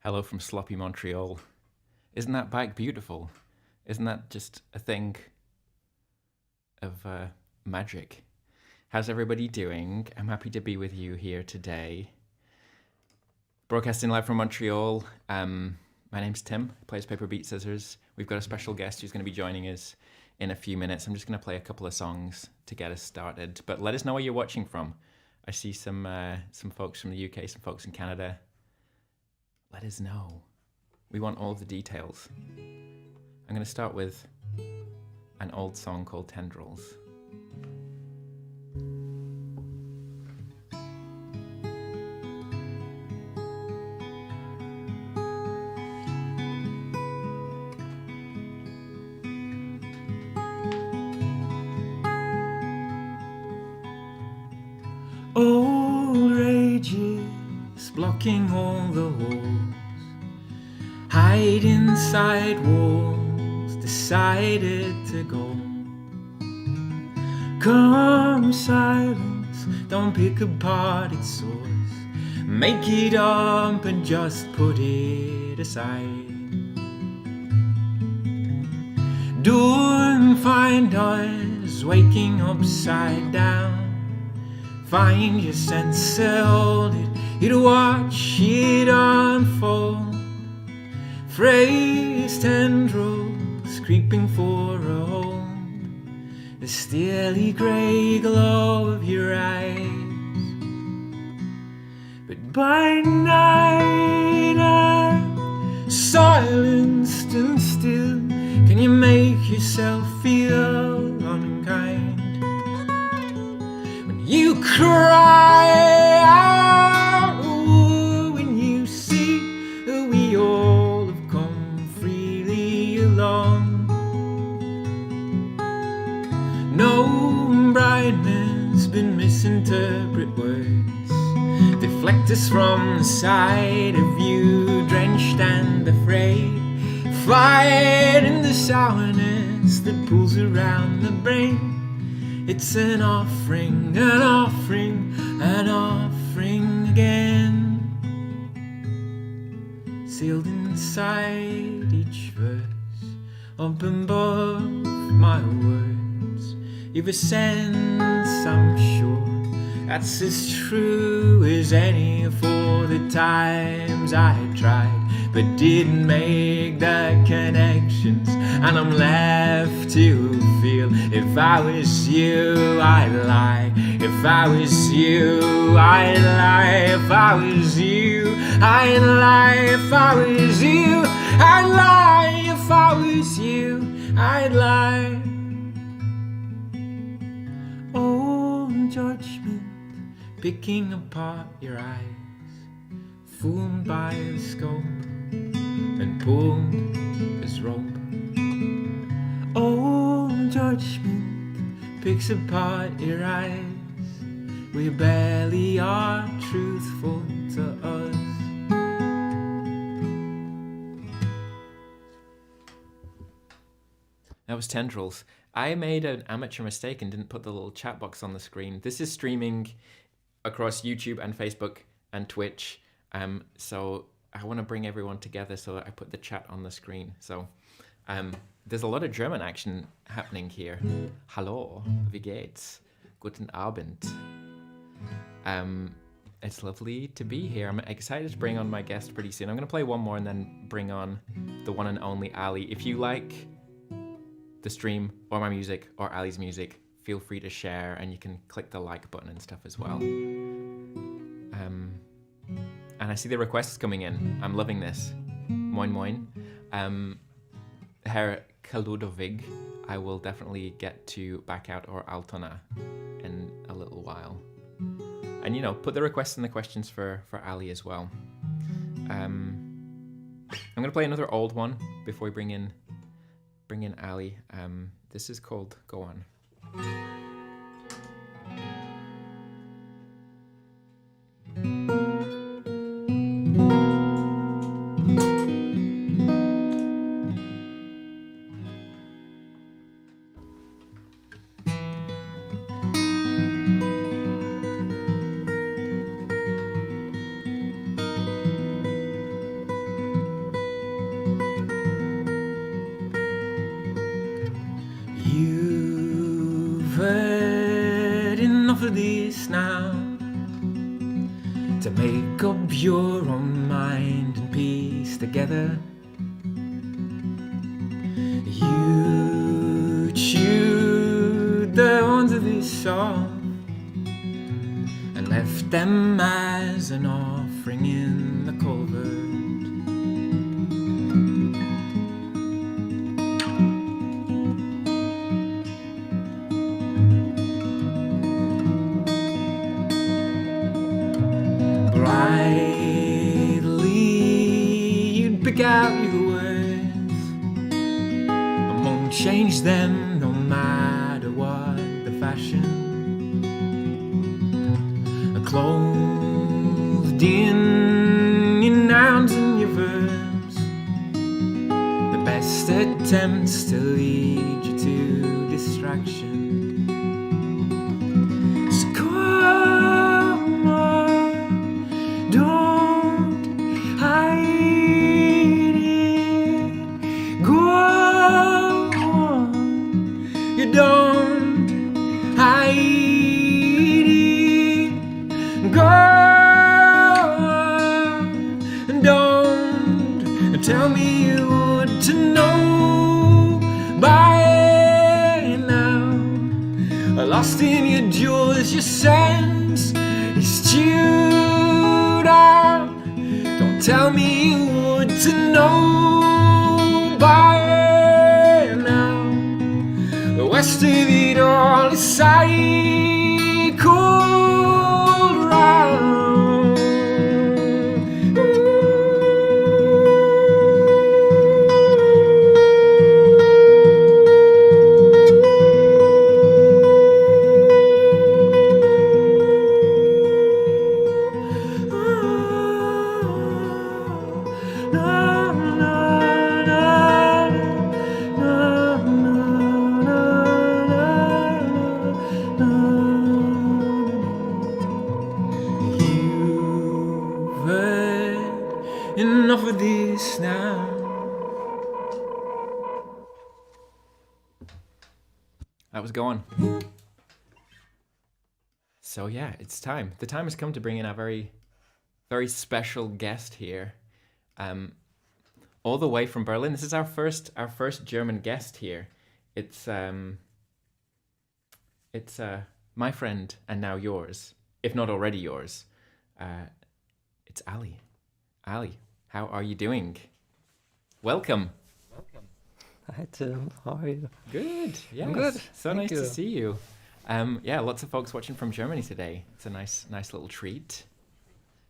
Hello from sloppy Montreal. Isn't that bike beautiful? Isn't that just a thing of magic? How's everybody doing? I'm happy to be with you here today. Broadcasting live from Montreal. My name's Tim, plays Paper Beat Scissors. We've got a special guest who's going to be joining us in a few minutes. I'm just going to play a couple of songs to get us started. But let us know where you're watching from. I see some folks from the UK, some folks in Canada. Let us know. We want all of the details. I'm going to start with an old song called Tendrils. Old rages blocking all the walls, hide inside walls, decided to go. Come silence, don't pick apart its source, make it up and just put it aside. Don't find us waking upside down. Find your sense, hold it, you'd watch it unfold. Phrase tendrils creeping for a home, the steely grey glow of your eyes. But by night I'm silenced and still. Can you make yourself feel unkind? You cry out when you see that we all have come freely along. No brightness, been misinterpret words, deflect us from the sight of you, drenched and afraid. Fight in the sourness that pulls around the brain. It's an offering, an offering, an offering again. Sealed inside each verse, up above my words. You've a sense, I'm sure, that's as true as any for the times I tried, but didn't make the connections, and I'm left to feel. If I was you, I'd lie. If I was you, I'd lie. If I was you, I'd lie. If I was you, I'd lie. If I was you, I'd lie. Old judgment picking apart your eyes, fooled by the scope and pulled his rope. Old judgment picks apart your eyes. We barely are truthful to us. That was Tendrils. I made an amateur mistake and didn't put the little chat box on the screen. This is streaming across YouTube and Facebook and Twitch. So I want to bring everyone together, so I put the chat on the screen. So there's a lot of German action happening here. Hallo, wie geht's? Guten Abend. It's lovely to be here. I'm excited to bring on my guest pretty soon. I'm going to play one more and then bring on the one and only Allie. If you like the stream or my music or Allie's music, feel free to share, and you can click the like button and stuff as well. And I see the requests coming in. I'm loving this. Moin moin. Herr Kaludovig, I will definitely get to back out or Altona in a little while. And, you know, put the requests and the questions for Allie as well. I'm going to play another old one before we bring in Allie. This is called Go On. this now, to make up your own mind and piece together. You chewed the horns of this song and left them as an offering in the culvert. Pick out your words and won't change them no matter what the fashion. Clothed in your nouns and your verbs, the best attempts to lead you to distraction. So come on, don't hide. Don't hide it. Go on. Don't tell me you want to know by now. Lost in your jewels, your sense is chewed out. Don't tell me you want to know by the west of it all is cycled round. Enough of this now. That was going. So yeah, it's time. The time has come to bring in a very, very special guest here, all the way from Berlin. This is our first German guest here. It's my friend and now yours, if not already yours. It's Allie. Allie, how are you doing? Welcome. Hi Tim, how are you? Good. Yes. I'm good. So Thank nice you. to see you. Yeah, lots of folks watching from Germany today. It's a nice little treat.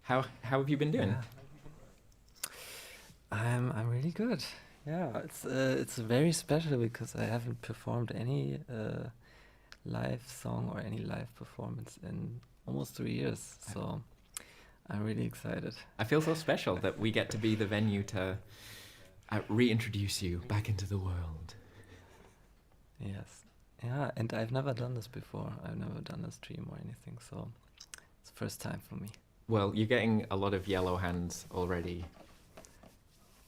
How have you been doing? Yeah. I'm really good. Yeah, it's very special because I haven't performed any live song or any live performance in almost 3 years. So I'm really excited. I feel so special that we get to be the venue to reintroduce you back into the world. Yes. Yeah, and I've never done this before. I've never done a stream or anything, so it's the first time for me. Well, you're getting a lot of yellow hands already,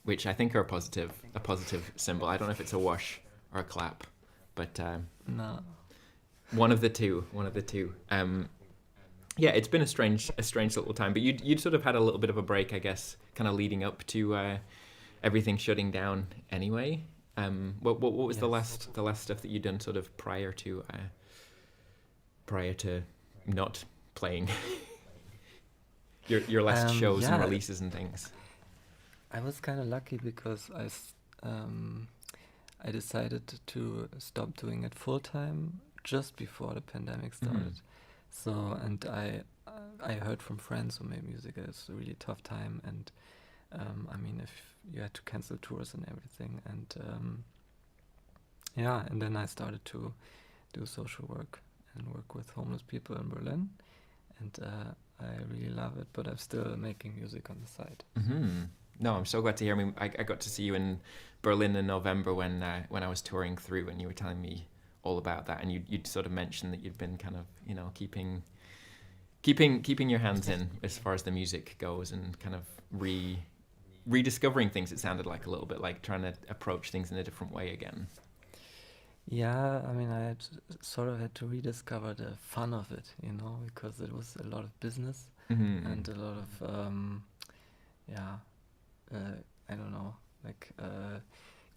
which I think are a positive symbol. I don't know if it's a wash or a clap, but No. one of the two. Yeah, it's been a strange little time, but you'd sort of had a little bit of a break, I guess, kind of leading up to everything shutting down anyway. What was the last stuff that you'd done sort of prior to not playing? your last shows and releases and things. I was kind of lucky because I decided to stop doing it full time just before the pandemic started. Mm-hmm. So, and I heard from friends who made music that it's a really tough time, and I mean, if you had to cancel tours and everything, and yeah, and then I started to do social work and work with homeless people in Berlin, and I really love it, but I'm still making music on the side. Mm-hmm. No, I'm so glad to hear. I mean, I got to see you in Berlin in November when I was touring through, and you were telling me all about that, and you'd sort of mentioned that you'd been kind of, you know, keeping your hands in as far as the music goes, and kind of rediscovering things. It sounded like a little bit like trying to approach things in a different way again. Yeah, I mean, sort of had to rediscover the fun of it, you know, because it was a lot of business Mm-hmm. and a lot of, yeah, I don't know, like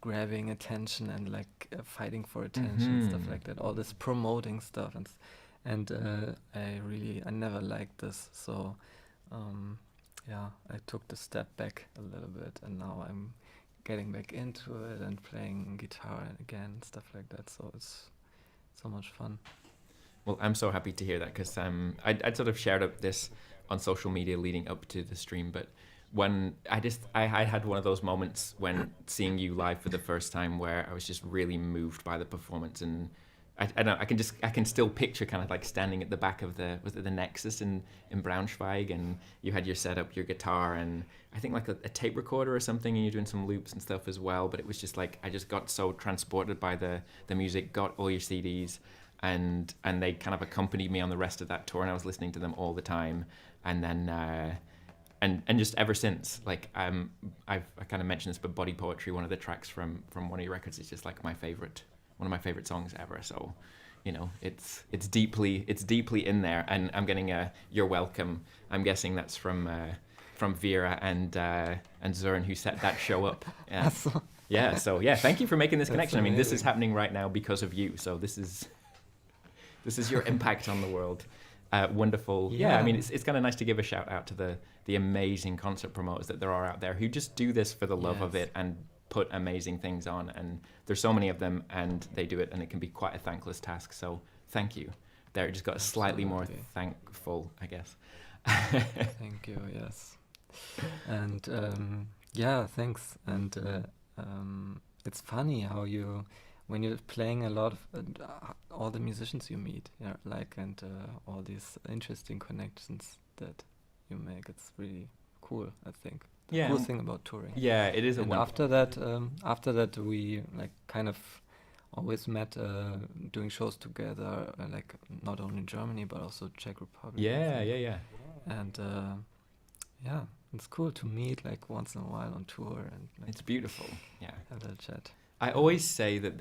grabbing attention and like fighting for attention, stuff Mm-hmm. like that. All this promoting stuff and I never liked this. So, um, yeah, I took the step back a little bit, and now I'm getting back into it and playing guitar again, stuff like that. So it's so much fun. Well, I'm so happy to hear that because I'd sort of shared up this on social media leading up to the stream, but when I had one of those moments when seeing you live for the first time where I was just really moved by the performance, and I don't know, I can still picture kind of like standing at the back of the Nexus in Braunschweig, and you had your setup, your guitar, and I think like a tape recorder or something, and you're doing some loops and stuff as well. But it was just like I just got so transported by the music, got all your CDs, and they kind of accompanied me on the rest of that tour, and I was listening to them all the time, and then and just ever since, like I kind of mentioned this, but Body Poetry, one of the tracks from one of your records, is just like one of my favorite songs ever. So, you know, it's deeply in there, and I'm getting a "You're Welcome." I'm guessing that's from Vera and Zern, who set that show up. Yeah. So Yeah, so yeah, thank you for making this that's connection. I mean, this is amazing. happening right now because of you. So this is your impact on the world. Wonderful. Yeah, I Yeah. mean, it's kind of nice to give a shout out to the amazing concert promoters that there are out there who just do this for the love of Yes. it and put amazing things on. And there's so many of them, and they do it, and it can be quite a thankless task. So thank you. There, just got slightly more Absolutely. thankful, I guess. Thank you. Yes. And yeah, thanks. And it's funny how when you're playing a lot of all the musicians you meet, yeah, like and all these interesting connections that you make. It's really cool. I think the Yeah, cool thing about touring. yeah, it is a And one. after that, we like kind of always met doing shows together, like not only in Germany but also Czech Republic, I Yeah, think. yeah, yeah. And yeah, it's cool to meet like once in a while on tour and like It's beautiful. Yeah. have that chat. I always say that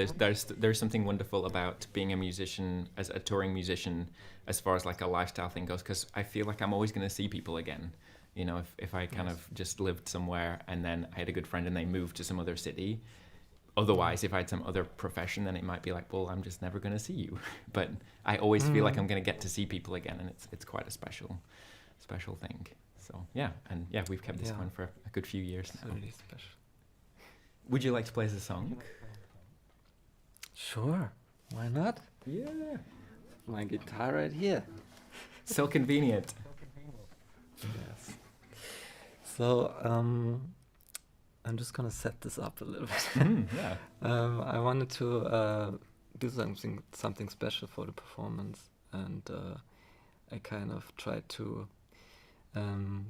there's something wonderful about being a musician, as a touring musician, as far as like a lifestyle thing goes, because I feel like I'm always going to see people again. You know, if I kind Yes. of just lived somewhere and then I had a good friend and they moved to some other city. Otherwise, if I had some other profession, then it might be like, well, I'm just never going to see you. But I always feel like I'm going to get to see people again, and it's quite a special thing. So yeah, and yeah, we've kept this Yeah, going for a good few years it's now. really special. Would you like to play us a song? Sure, why not? Yeah. My guitar right here. So convenient. Yes. So I'm just gonna set this up a little bit. Yeah. I wanted to do something special for the performance, and I kind of tried to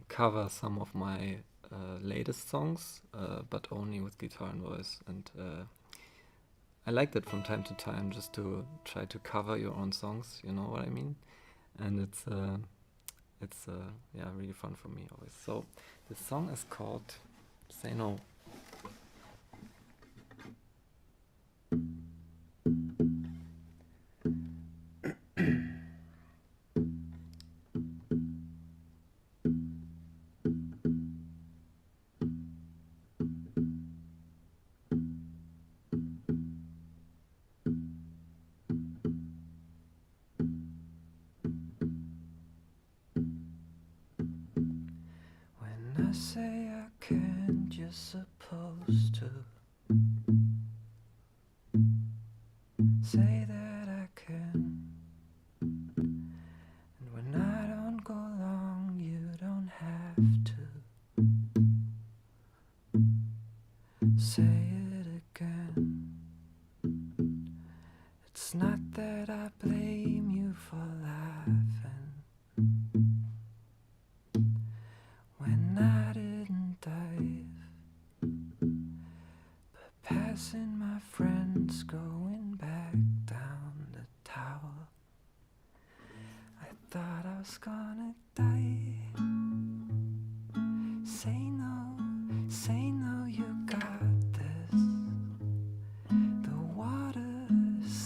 cover some of my latest songs, but only with guitar and voice. And I like that from time to time, just to try to cover your own songs. You know what I mean? And it's yeah, really fun for me always. So the song is called "Say No." When I say I can't, you're supposed to say that I can. And when I don't go long, you don't have to say it again. It's not that I blame you for laughing when I didn't dive, but passing my friends going back down the tower. I thought I was gonna die. Say no, you got this. The water's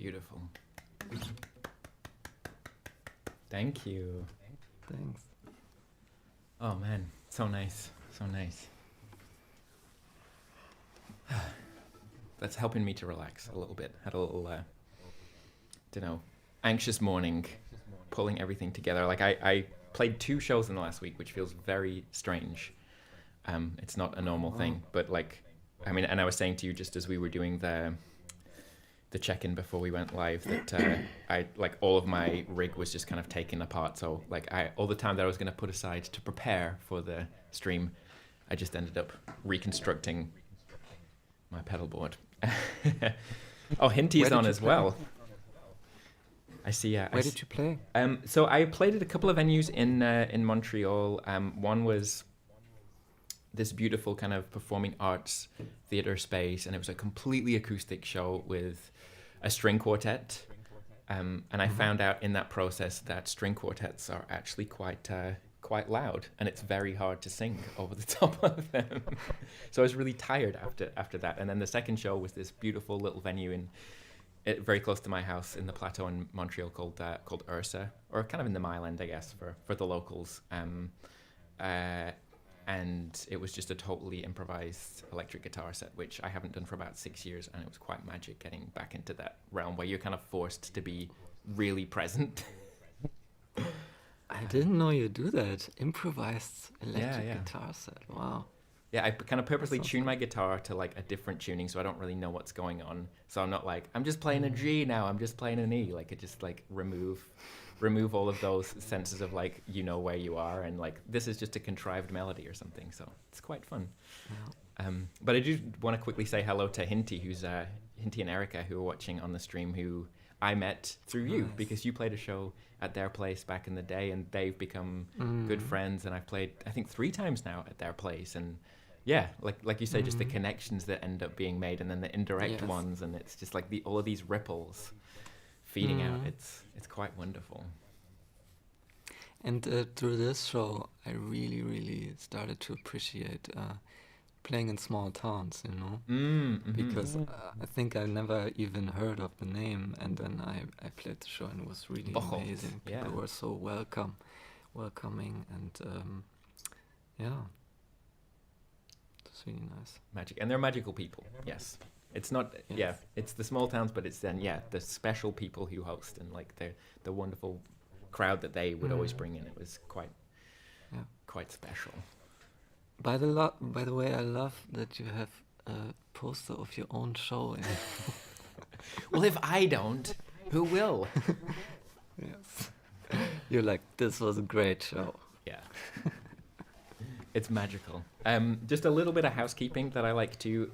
Beautiful. Thank you. Thanks. Oh man, so nice, so nice. That's helping me to relax a little bit. Had a little, anxious morning, pulling everything together. Like I played 2 shows in the last week, which feels very strange. It's not a normal thing, but like, I mean, and I was saying to you just as we were doing the check-in before we went live that I like all of my rig was just kind of taken apart. So like all the time that I was going to put aside to prepare for the stream, I just ended up reconstructing my pedal board. Oh, Hinty's on as well. I see. Where did you play? So I played at a couple of venues in Montreal. One was this beautiful kind of performing arts theater space, and it was a completely acoustic show with a string quartet. And I found out in that process that string quartets are actually quite loud, and it's very hard to sing over the top of them. So I was really tired after that. And then the second show was this beautiful little venue very close to my house in the plateau in Montreal called Ursa, or kind of in the Mile End, I guess, for the locals. And it was just a totally improvised electric guitar set, which I haven't done for about 6 years, and it was quite magic getting back into that realm where you're kind of forced to be really present. I didn't know you do that. Improvised electric guitar set. Wow. Yeah, I kind of purposely tune my guitar to like a different tuning, so I don't really know what's going on. So I'm not like, I'm just playing a G now, I'm just playing an E. Like, it just like remove all of those senses of like, you know where you are, and like this is just a contrived melody or something. So it's quite fun. Yeah. But I do want to quickly say hello to Hinty, who's Hinty and Erica, who are watching on the stream, who I met through you because you played a show at their place back in the day, and they've become good friends. And I've played, I think, 3 times now at their place, and yeah, like you say, just the connections that end up being made, and then the indirect ones, and it's just like all of these ripples feeding out. It's quite wonderful. And through this show, I really, really started to appreciate playing in small towns, you know, because I think I never even heard of the name, and then I played the show, and it was really amazing. People were so welcoming, and yeah. It's really nice. Magic. And they're magical people. Yes. It's not, it's the small towns, but it's then, the special people who host, and like the wonderful crowd that they would always bring in. It was quite special. By the way, I love that you have a poster of your own show. Well, if I don't, who will? Yes. You're like, this was a great show. Yeah. It's magical. Just a little bit of housekeeping that I like to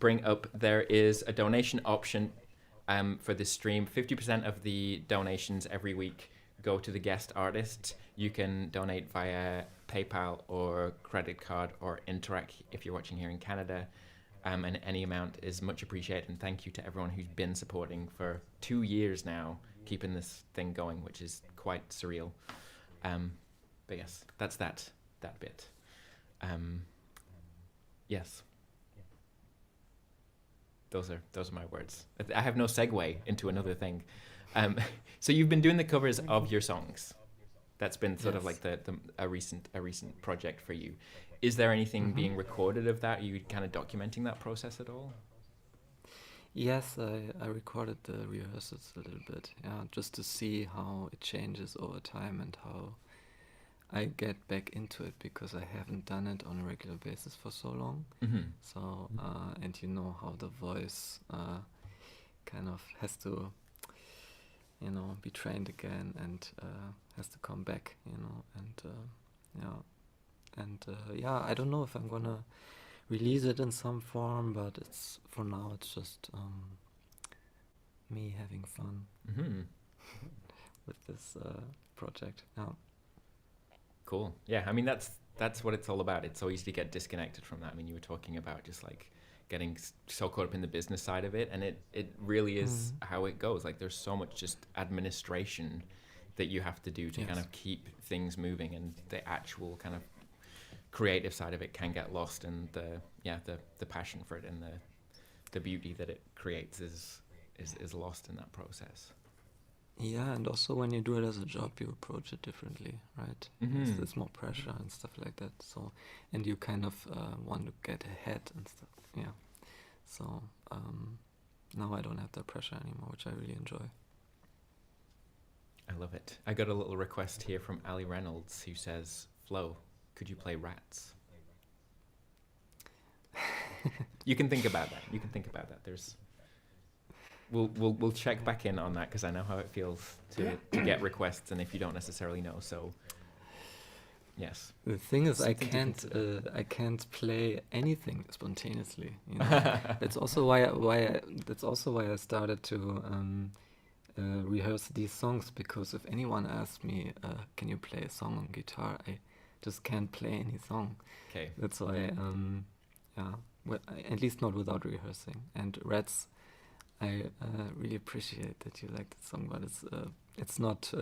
bring up. There is a donation option for this stream. 50% of the donations every week go to the guest artist. You can donate via PayPal or credit card or Interac if you're watching here in Canada. And any amount is much appreciated. And thank you to everyone who's been supporting for 2 years now, keeping this thing going, which is quite surreal. But yes, that's that bit. Yes. Those are my words. I have no segue into another thing. So you've been doing the covers of your songs. That's been sort of like a recent project for you. Is there anything being recorded of that? Are you kind of documenting that process at all? Yes, I recorded the rehearsals a little bit, just to see how it changes over time and how I get back into it, because I haven't done it on a regular basis for so long. So, and you know how the voice kind of has to, be trained again, and has to come back, and I don't know if I'm gonna release it in some form, but for now it's just me having fun with this project. Cool. Yeah, I mean that's what it's all about. It's so easy to get disconnected from that. I mean, you were talking about just like getting so caught up in the business side of it, and it really is how it goes. Like, there's so much just administration that you have to do to kind of keep things moving, and the actual kind of creative side of it can get lost, and the passion for it and the beauty that it creates is is lost in that process. Yeah, and also when you do it as a job, you approach it differently, right? There's more pressure and stuff like that. So, and you kind of want to get ahead and stuff. Yeah. So now I don't have that pressure anymore, which I really enjoy. I love it. I got a little request here from Allie Reynolds who says, "Flo, could you play Rats?" You can think about that. You can think about that. There's. We'll check back in on that because I know how it feels to get requests, and if you don't necessarily know, so yes. The thing is, I Something to can't play anything spontaneously. You know? That's also why I started to rehearse these songs, because if anyone asks me, "Can you play a song on guitar?" I just can't play any song. Okay. That's why, at least not without rehearsing. And Rats, I really appreciate that you like the song, but it's not.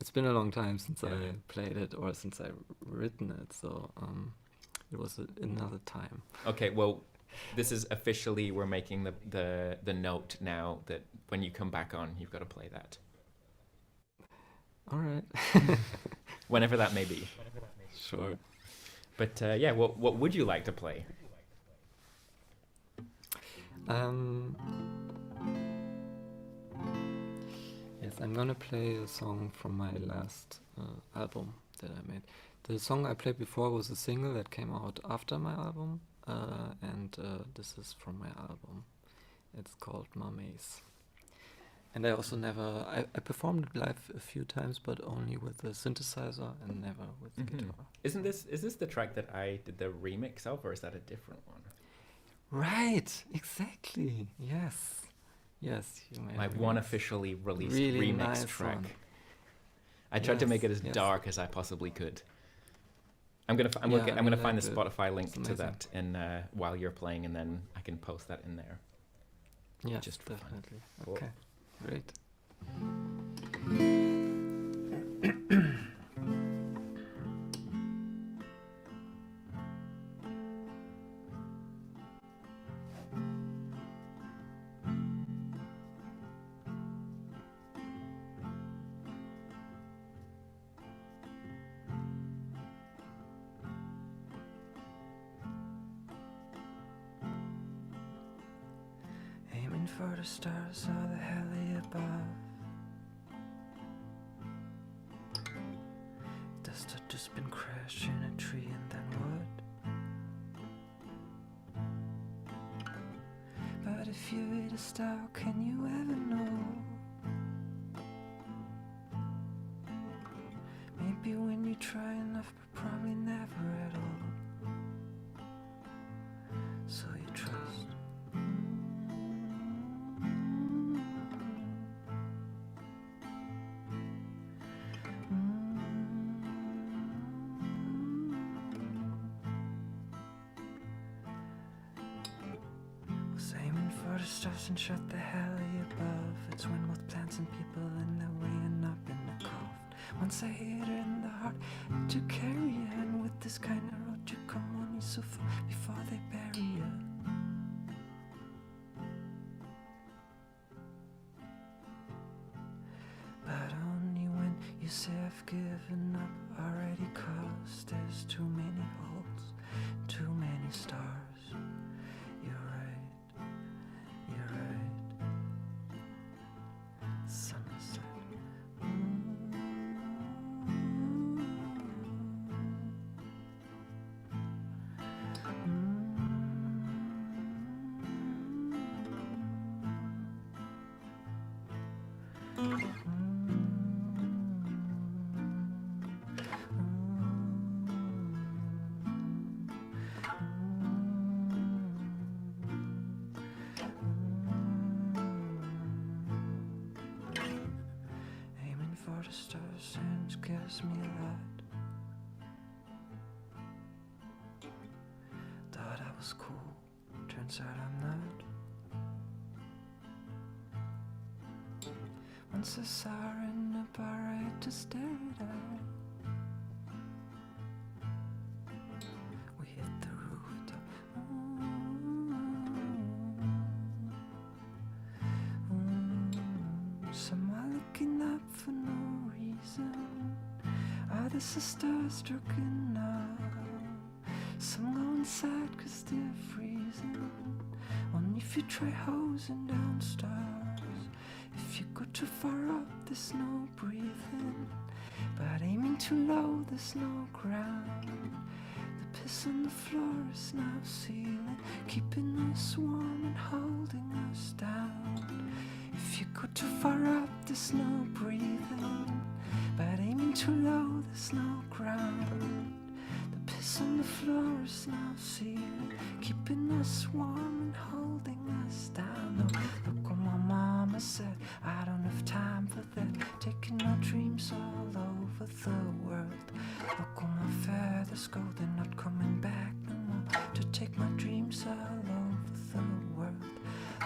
It's been a long time since I played it or since I written it, so it was another time. Okay, well, this is officially, we're making the note now that when you come back on, you've got to play that. All right. Whenever that may be. Sure. But what would you like to play? Yes, I'm gonna play a song from my last album that I made. The song I played before was a single that came out after my album, and this is from my album. It's called Maze. And I also I performed it live a few times, but only with a synthesizer and never with the guitar. Is this the track that I did the remix of, or is that a different one? Right, exactly. Yes, you made My one officially released really remix nice track. one. I tried to make it as yes. dark as I possibly could. I'm gonna find the Spotify link to that in while you're playing, and then I can post that in there. Yes, just for definitely. Fun. Cool. Okay, great. Aiming for the stars or the heli above. Dust had just been crashing a tree and then wood. But if you hit a star, can you ever know? Maybe when you try enough, but probably never at all. So you trust. Was aiming for the stars and shot the heli above. It's when both plants and people in their way and up in the cough. Once I hit her in the heart to carry her, and with this kind of road you come only so far before they bury you. But only when you say I've given up already, 'cause there's too many holes, too many stars. You're right, you're right. Sun is set. Aiming for the stars and scares me a lot. Thought I was cool, turns out I'm not. Once I saw her in a bar, I had to stare at her. We hit the rooftop. the sisters stricken now. Some go inside 'cause they're freezing. Only if you try hosing down stars. If you go too far up, there's no breathing. But aiming too low, there's no ground. The piss on the floor is now ceiling, keeping us warm and holding us down. If you go too far up, there's no breathing. But aiming too low, there's no ground. The piss on the floor is now ceiling, keeping us warm and holding us down. No, look what my mama said, I don't have time for that. Taking my dreams all over the world. Look where my feathers go, they're not coming back no more. To take my dreams all over the world.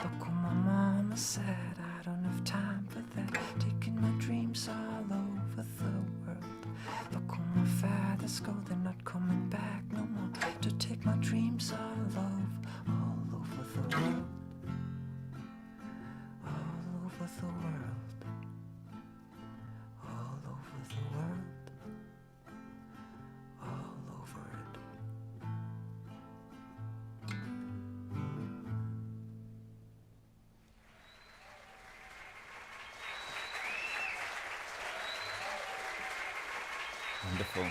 Look what my mama said, I don't have time for that. Taking my dreams all over the world. Look where my feathers go, they're not coming back no more. To take my dreams all over the world. All over the world. All over the world. All over it. Wonderful.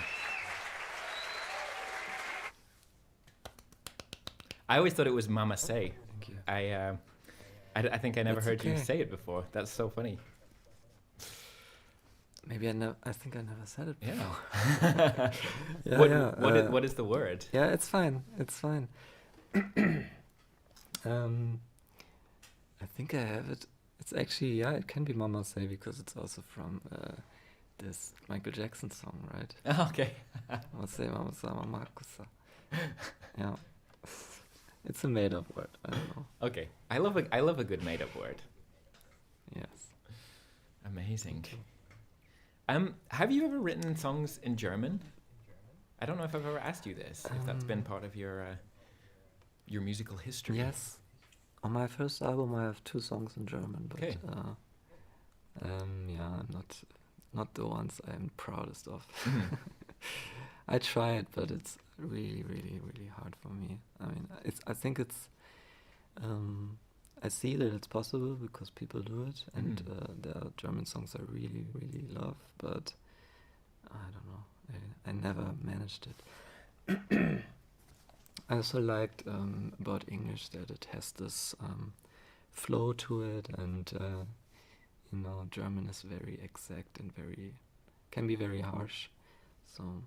I always thought it was Mama Say. Thank you. I think I never That's heard you okay. say it before. That's so funny. Maybe I think I never said it Yeah. before. Yeah, what, yeah, what is the word? Yeah, it's fine. It's fine. I think I have it. It's actually, yeah, it can be Mama Say because it's also from this Michael Jackson song, right? Okay. Mama Say, Mama Say, Mama Kusa. Yeah. It's a made-up word. I don't know. Okay. I love a good made-up word. Yes. Amazing. Have you ever written songs in German? I don't know if I've ever asked you this. If that's been part of your musical history. Yes. On my first album, I have 2 songs in German, but Okay. yeah, not the ones I'm proudest of. Mhm. I tried, but it's really, really, really hard for me. I mean, I think it's. I see that it's possible because people do it, and there are German songs I really, really love, but I don't know. I never managed it. I also liked about English that it has this flow to it, and German is very exact and can be very harsh. So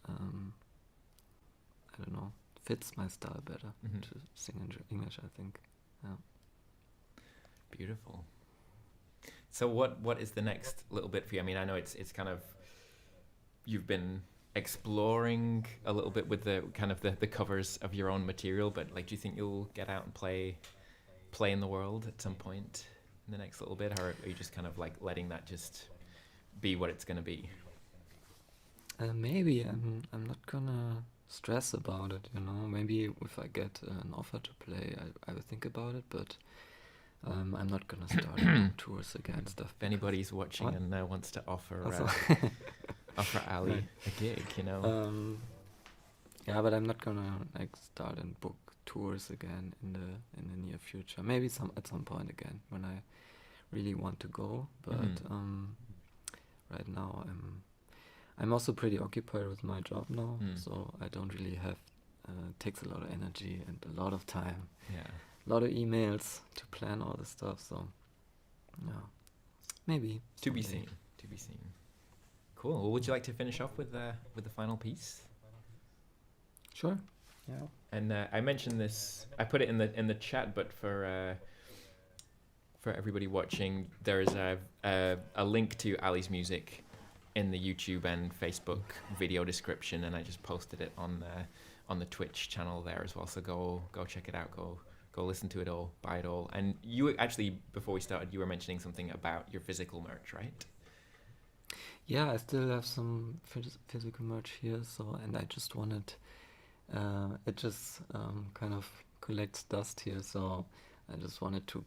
I don't know, fits my style better to sing in English, I think. Yeah. Beautiful. So what is the next little bit for you? I mean, I know it's kind of, you've been exploring a little bit with the kind of the covers of your own material, but like, do you think you'll get out and play in the world at some point in the next little bit, or are you just kind of like letting that just be what it's going to be? Maybe I'm not gonna stress about it, Maybe if I get an offer to play, I will think about it, but I'm not gonna start tours again, stuff. If anybody's watching What? and wants to offer Also, offer Allie Right. a gig, yeah, but I'm not gonna start and book tours again in the near future. Maybe at some point again when I really want to go. But right now I'm also pretty occupied with my job now, so I don't really have. It takes a lot of energy and a lot of time. Yeah. A lot of emails to plan all this stuff. So yeah, maybe To be someday. seen. To be seen. Cool. Well, would you like to finish off with the final piece? Sure. Yeah. And I mentioned this. I put it in the chat, but for everybody watching, there is a link to Allie's music in the YouTube and Facebook video description, and I just posted it on the Twitch channel there as well. So go check it out. Go listen to it all. Buy it all. And you actually, before we started, you were mentioning something about your physical merch, right? Yeah, I still have some physical merch here. So, and I just wanted. It just kind of collects dust here, so I just wanted to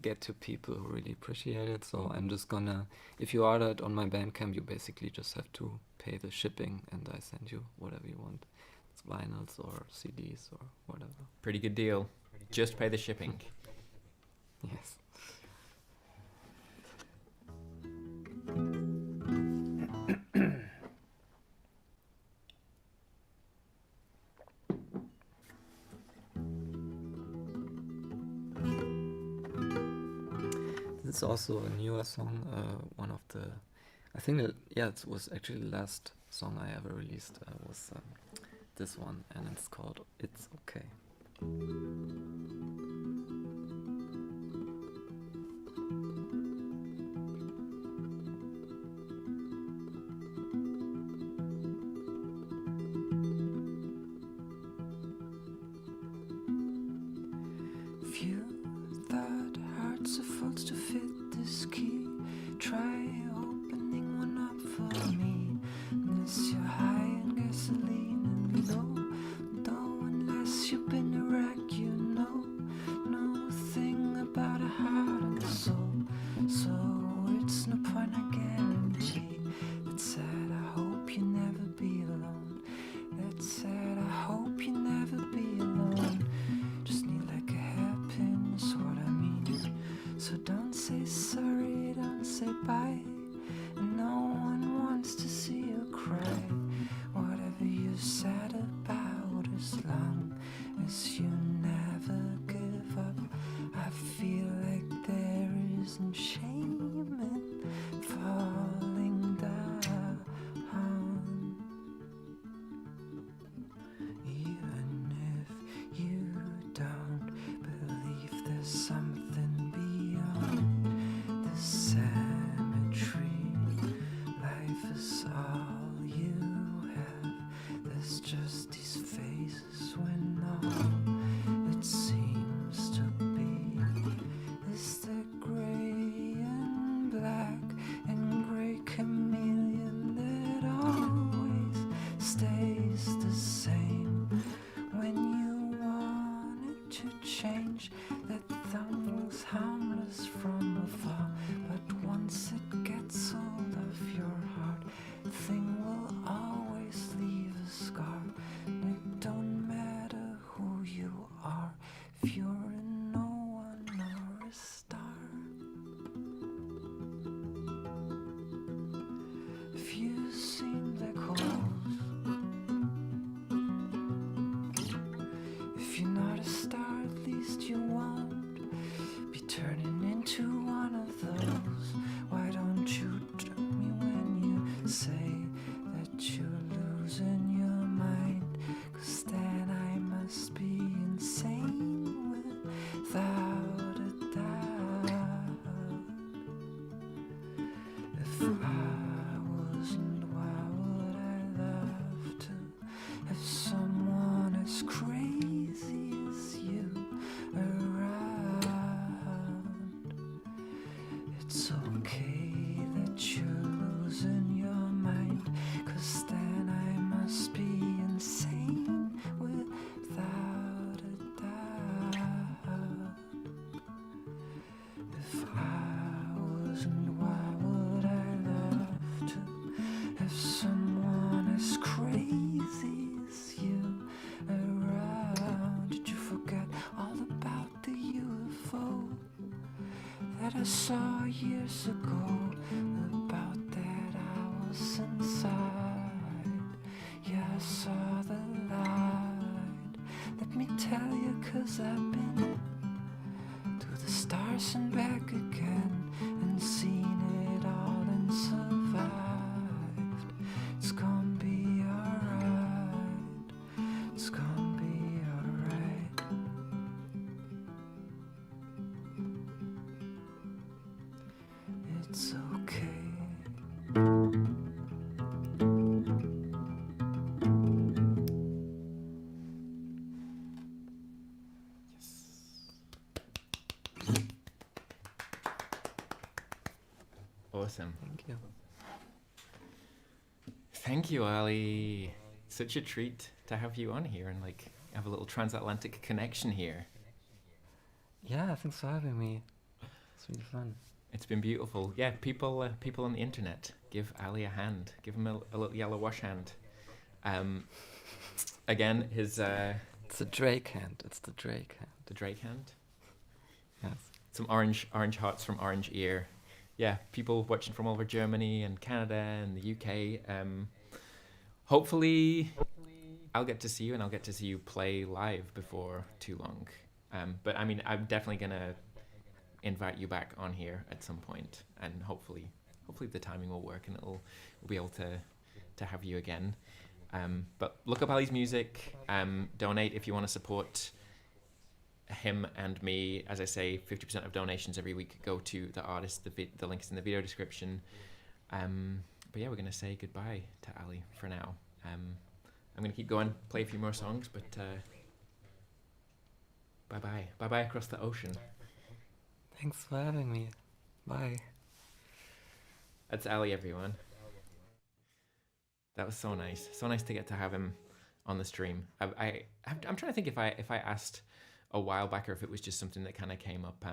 get to people who really appreciate it. So I'm just gonna, if you order it on my Bandcamp, you basically just have to pay the shipping, and I send you whatever you want. It's vinyls or CDs or whatever. Pretty good deal. Just pay the shipping. Yes. This is also a newer song, one of the, I think that, yeah, it was actually the last song I ever released, was this one, and it's called It's Okay. Few thought hearts are false to fit this key. Try opening one up for me. Unless you're high in gasoline and low, though unless you've been a wreck, you know nothing about a heart and soul. So it's no point, I guarantee. That said, I hope you never be alone. That said, I hope you never be alone. Just need like a hairpin, is what I mean. So don't say sorry, don't say bye. No one wants to see you cry. Whatever you're sad about, as long as you never give up. I feel like there isn't shame in falling down. Even if you don't believe there's something beyond the cemetery, life is all you have. There's just these phases when all it seems to be is the gray and black and gray chameleon that always stays the same. When you want it to change, that thumb was harmless from afar, but once it gets hold of your heart, the thing will always leave a scar. It don't matter who you are, if you're a no one or a star. If you seem like holes, if you're not a star, at least you won't be turning into one of those. Why don't you tell me when you say that you're losing your mind? 'Cause then I must be insane without a doubt. If I wasn't, why would I love to have someone as crazy as you around? It's okay that you're losing your mind, 'cause then I must be insane without a doubt. If I wasn't, why would I love to have someone as crazy as you around? Did you forget all about the UFO that I saw years ago? About that I was inside. Yeah, I saw the light. Let me tell you, 'cause I've been to the stars and back again, and seen it all and survived. It's gonna be alright. It's gonna be alright. It's okay. Awesome. Thank you. Thank you, Ali. Such a treat to have you on here and like have a little transatlantic connection here. Yeah, thanks for having me. It's really fun. It's been beautiful. Yeah, people on the internet, give Ali a hand. Give him a little yellow wash hand. Again, his It's the Drake hand. It's the Drake hand. the Drake hand. Yes. Some orange hearts from Orange Ear. Yeah, people watching from all over Germany and Canada and the UK. Hopefully, I'll get to see you and I'll get to see you play live before too long. But I mean, I'm definitely gonna invite you back on here at some point, and hopefully the timing will work and we'll be able to have you again. But look up Allie's music. Donate if you want to support him and me. As I say, 50% of donations every week go to the artist. The link is in the video description. But yeah, we're gonna say goodbye to Allie for now. I'm gonna keep going, play a few more songs, but bye-bye across the ocean. Thanks for having me. Bye. That's Allie, everyone. That was so nice to get to have him on the stream. I'm trying to think if I asked a while back or if it was just something that kind of came up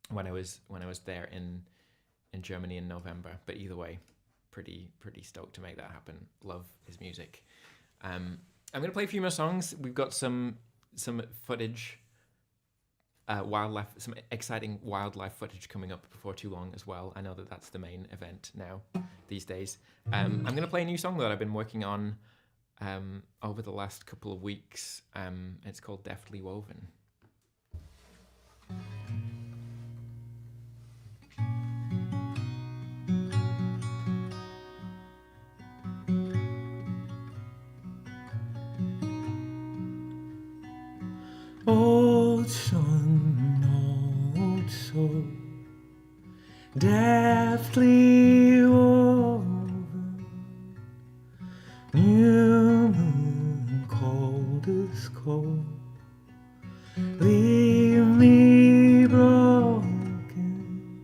when I was there in Germany in November. But either way, pretty stoked to make that happen. Love his music. I'm gonna play a few more songs. We've got some footage, some exciting wildlife footage coming up before too long as well. I know that that's the main event now these days. I'm gonna play a new song that I've been working on over the last couple of weeks. It's called Deftly Woven. Old sun, old soul, deftly woven, new moon, cold as cold, leave me broken,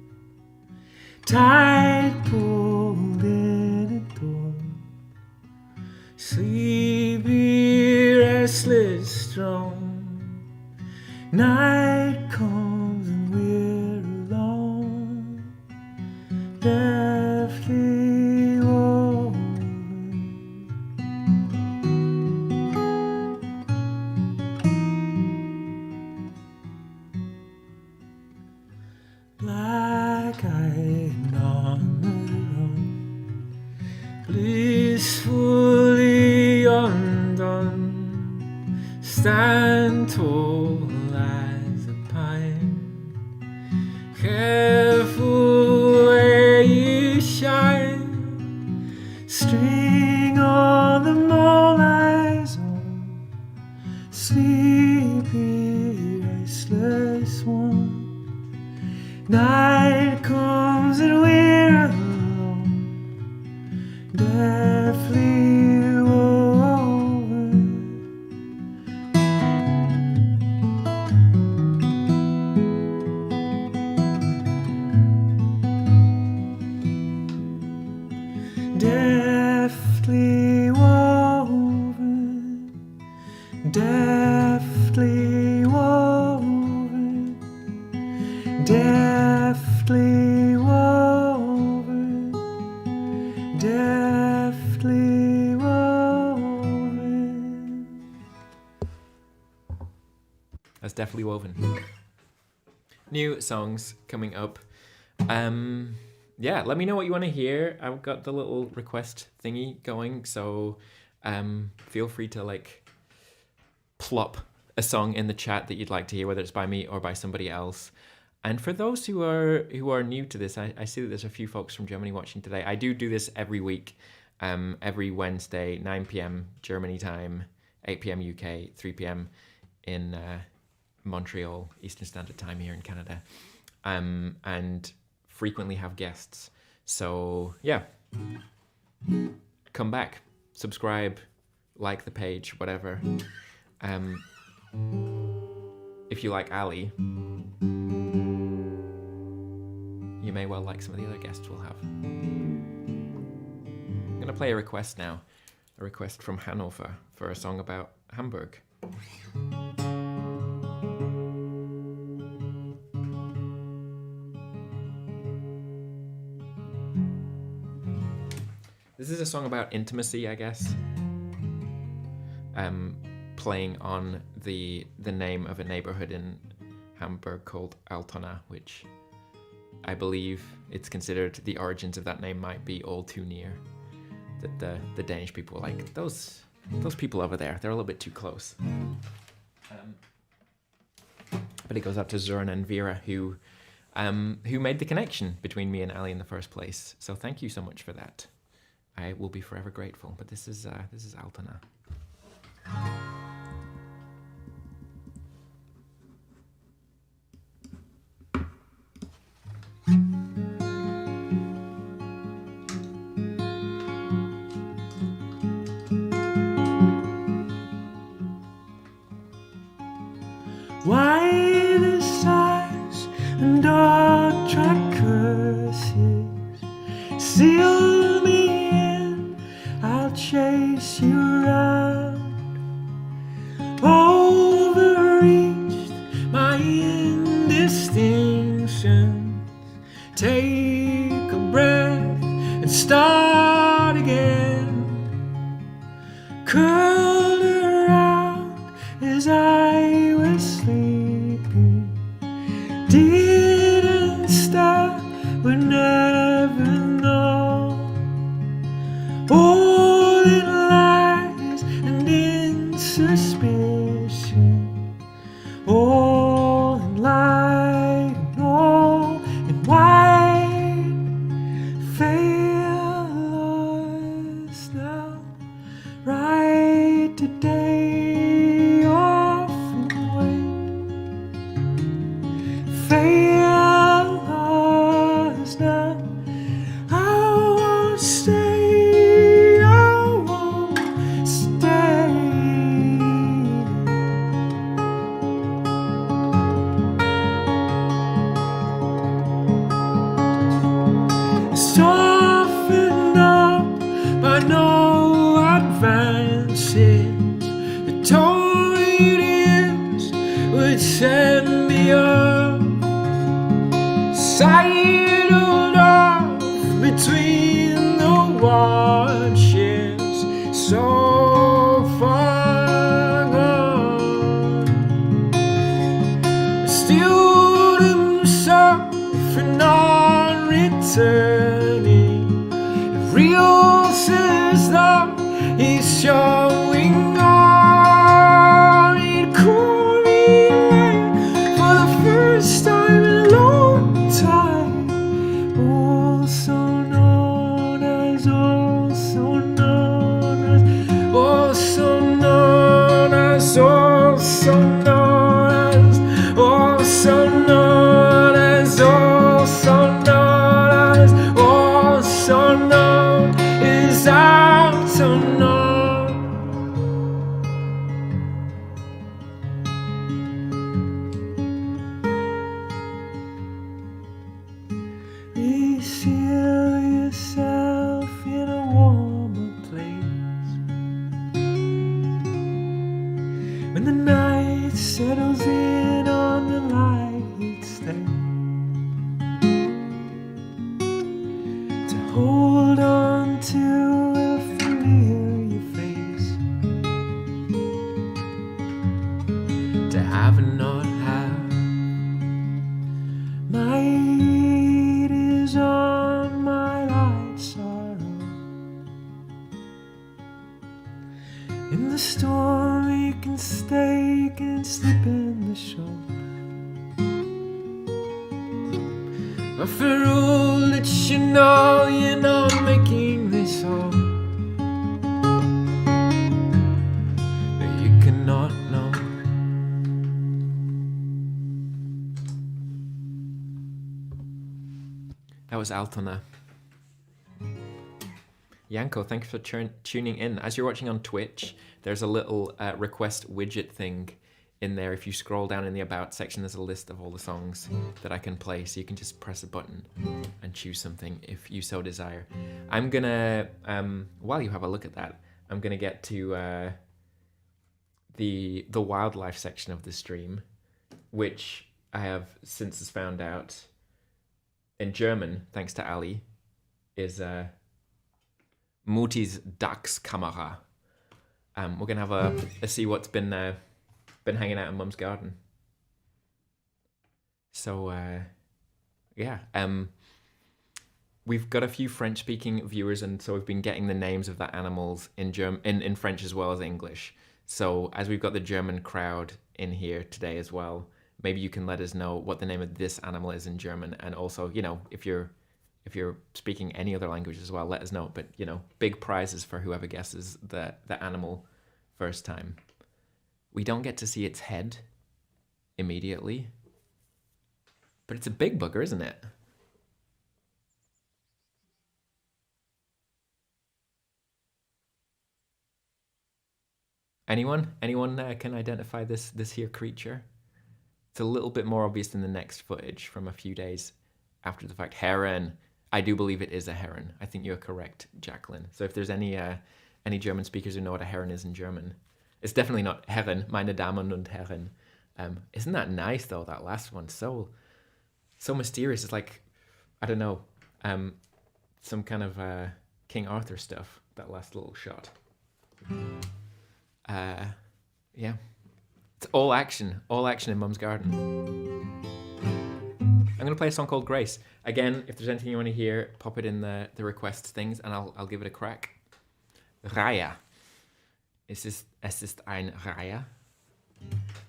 tight pulled in a door, sleepy, restless, strong. Night comes and we're alone, deftly woven. Black-eyed on the run, blissfully undone, stand tall as a pine, careful where you shine, string on the moonlight's on, sleepy, restless one. Night comes and we're alone, deftly woven. Deftly woven, deftly woven, deftly woven, deftly woven. That's Deftly Woven. New songs coming up. Yeah, let me know what you want to hear. I've got the little request thingy going, so feel free to like plop a song in the chat that you'd like to hear, whether it's by me or by somebody else. And for those who are new to this, I see that there's a few folks from Germany watching today. I do this every week, every Wednesday, 9 p.m. Germany time, 8 p.m. UK, 3 p.m. in Montreal, Eastern Standard Time here in Canada, and frequently have guests. So yeah, come back, subscribe, like the page, whatever. If you like Allie, you may well like some of the other guests we'll have. I'm gonna play a request now, a request from Hanover for a song about Hamburg. This is a song about intimacy, I guess. Playing on the name of a neighborhood in Hamburg called Altona, which I believe it's considered the origins of that name might be all too near. That the Danish people were like, those people over there, they're a little bit too close. But it goes out to Zoran and Vera, who made the connection between me and Allie in the first place. So thank you so much for that. I will be forever grateful. But this is Altona. Why the sighs and dark track curses seal me in? I'll chase you around. Overreached my indistinctions. Take a breath and start again. Curled around as I was sleeping. Didn't stop, would never know. All in lies and in suspicion. All in light and all in white. Fail us now. Right today, often wait. Fail us now. I won't stay, I won't stay. Softened up by no advances. The torrent would send me up, sidled off between the watches, so far gone. Still himself for not returning. It reels as though he's showing on. It could be late for the first time in a long time. Also known as, also known as, also known as, also known as, also known as, also known as, also known is out to know. Reseal yourself in a warmer place. When the night settles in on the light stay. To hold on to a familiar face. To have and not have. Might is on my light sorrow. In the storm you can stay, can sleep in the shore. But for all that you know, you're not making this home. But you cannot know. That was Altona. Yanko, thanks for tuning in. As you're watching on Twitch, there's a little request widget thing in there. If you scroll down in the About section, there's a list of all the songs that I can play, so you can just press a button and choose something if you so desire. I'm gonna, while you have a look at that, I'm gonna get to the wildlife section of the stream, which I have since found out in German, thanks to Allie, is Mutis Dachskamera. We're gonna have a see what's been hanging out in Mum's garden. So yeah, we've got a few French-speaking viewers, and so we've been getting the names of the animals in French as well as English. So as we've got the German crowd in here today as well, maybe you can let us know what the name of this animal is in German, and also, you know, if you're speaking any other language as well, let us know. But, you know, big prizes for whoever guesses the animal first time. We don't get to see its head immediately, but it's a big bugger, isn't it? Anyone can identify this here creature? It's a little bit more obvious than the next footage from a few days after the fact. Heron. I do believe it is a heron. I think you're correct, Jacqueline. So if there's any German speakers who know what a heron is in German, it's definitely not Herren, meine Damen und Herren. Isn't that nice though? That last one, so mysterious. It's like, I don't know, some kind of King Arthur stuff. That last little shot. Yeah, it's all action in Mum's garden. I'm gonna play a song called Grace. Again, if there's anything you want to hear, pop it in the requests things, and I'll give it a crack. Raya. Es ist ein Raya.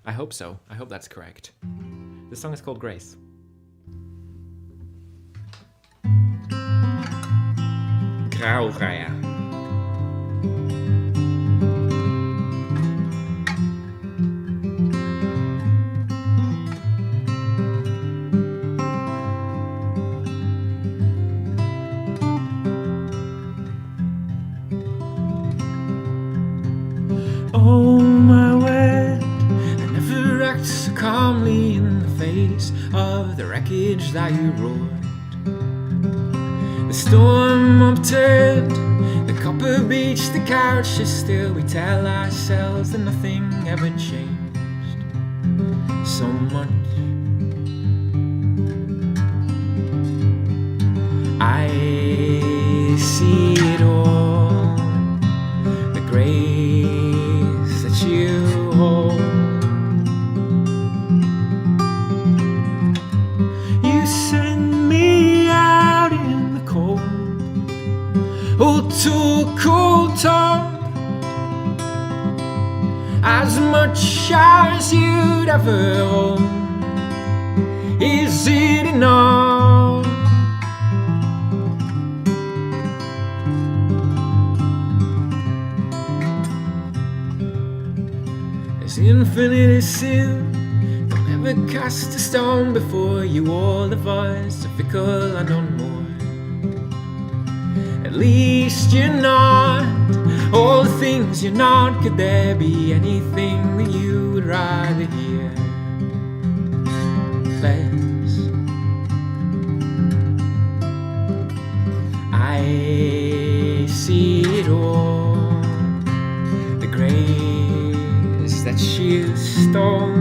I hope so. I hope that's correct. The song is called Grace. Grau Raya. Oh, my word, I never act so calmly in the face of the wreckage that you wrought. The storm upturned, the copper beach, the couch is still. We tell ourselves that nothing ever changed so much. I see it all, the grace that you hold. You send me out in the cold, oh, to a cold tongue, as much as you'd ever own. Is it enough? As infinite as sin, don't ever cast a stone before you. All of us are fickle and unmoored. At least you're not all the things you're not. Could there be anything that you would rather hear less? I see it all, the grace that you stole.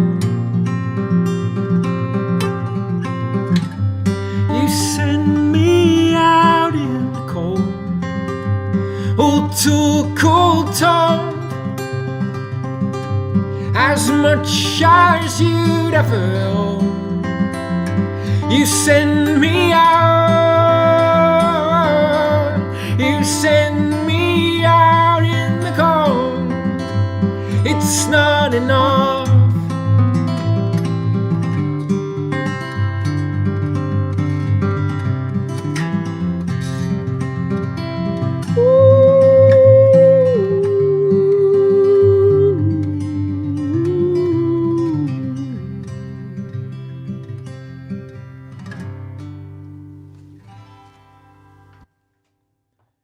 You send me out in the cold, oh, to a cold tongue, as much as you'd ever own. You send me out, you send me out in the cold. It's not enough.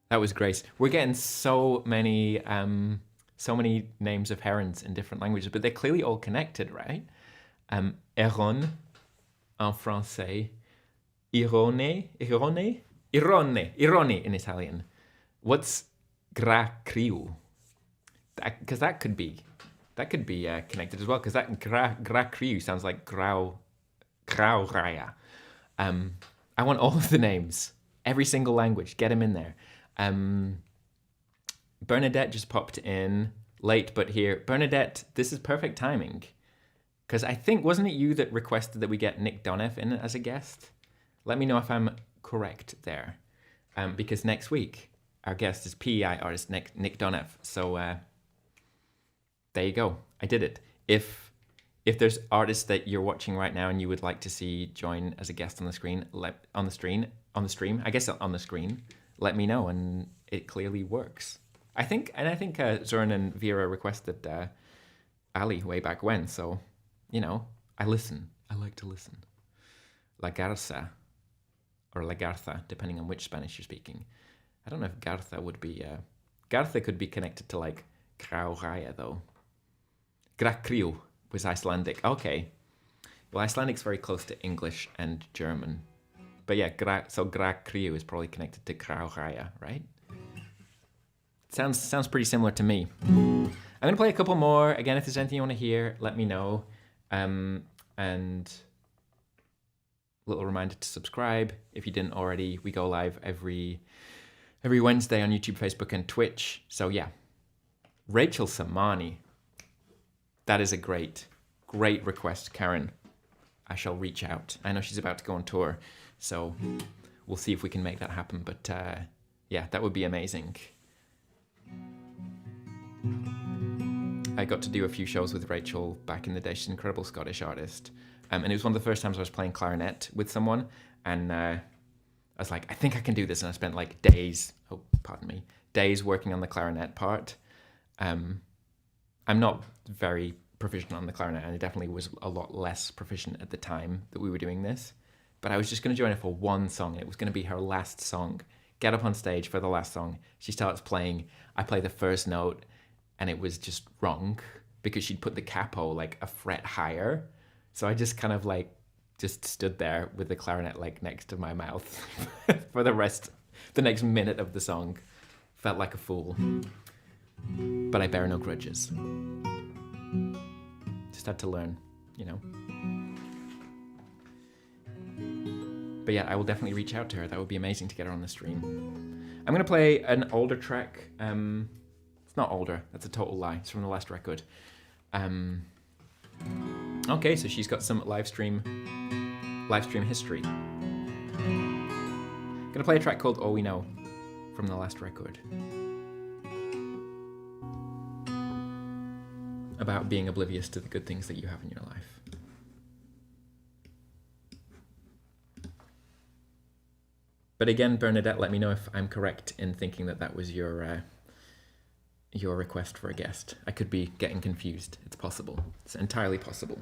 That was Grace. We're getting so many names of herons in different languages, but they're clearly all connected, right? Heron en français, irone in Italian. What's gracriu? Because that could be connected as well. Because that gracriu sounds like grau raya. I want all of the names, every single language. Get them in there. Bernadette just popped in late, but here. Bernadette, this is perfect timing. Because I think, wasn't it you that requested that we get Nick Doneff in as a guest? Let me know if I'm correct there. Because next week, our guest is PEI artist Nick Doneff. So there you go. I did it. If there's artists that you're watching right now and you would like to see join as a guest on the screen, on the stream, I guess on the screen, let me know, and it clearly works. I think Zoran and Vera requested Allie way back when, so you know, I listen. I like to listen. La Garza, or La Garza, depending on which Spanish you're speaking. I don't know if Garza would be... Garza could be connected to, like, Grauraya, though. Grakriu was Icelandic. Okay. Well, Icelandic's very close to English and German. But yeah, so Grakriu is probably connected to Grauraya, right? Sounds pretty similar to me. I'm going to play a couple more. Again, if there's anything you want to hear, let me know. And little reminder to subscribe if you didn't already. We go live every Wednesday on YouTube, Facebook, and Twitch. So yeah, Rachel Samani. That is a great request, Karen. I shall reach out. I know she's about to go on tour, so we'll see if we can make that happen. But yeah, that would be amazing. I got to do a few shows with Rachel back in the day. She's an incredible Scottish artist. And it was one of the first times I was playing clarinet with someone. And I was like, I think I can do this. And I spent like days working on the clarinet part. I'm not very proficient on the clarinet, and I definitely was a lot less proficient at the time that we were doing this. But I was just going to join her for one song. It was going to be her last song. Get up on stage for the last song. She starts playing. I play the first note. And it was just wrong because she'd put the capo like a fret higher. So I just kind of like just stood there with the clarinet like next to my mouth for the next minute of the song. Felt like a fool. But I bear no grudges. Just had to learn, you know. But yeah, I will definitely reach out to her. That would be amazing to get her on the stream. I'm going to play an older track. Not older, that's a total lie. It's from the last record. Okay, so she's got some live stream history. Gonna play a track called All We Know from the last record. About being oblivious to the good things that you have in your life. But again, Bernadette, let me know if I'm correct in thinking that was your request for a guest. I could be getting confused. It's possible. It's entirely possible.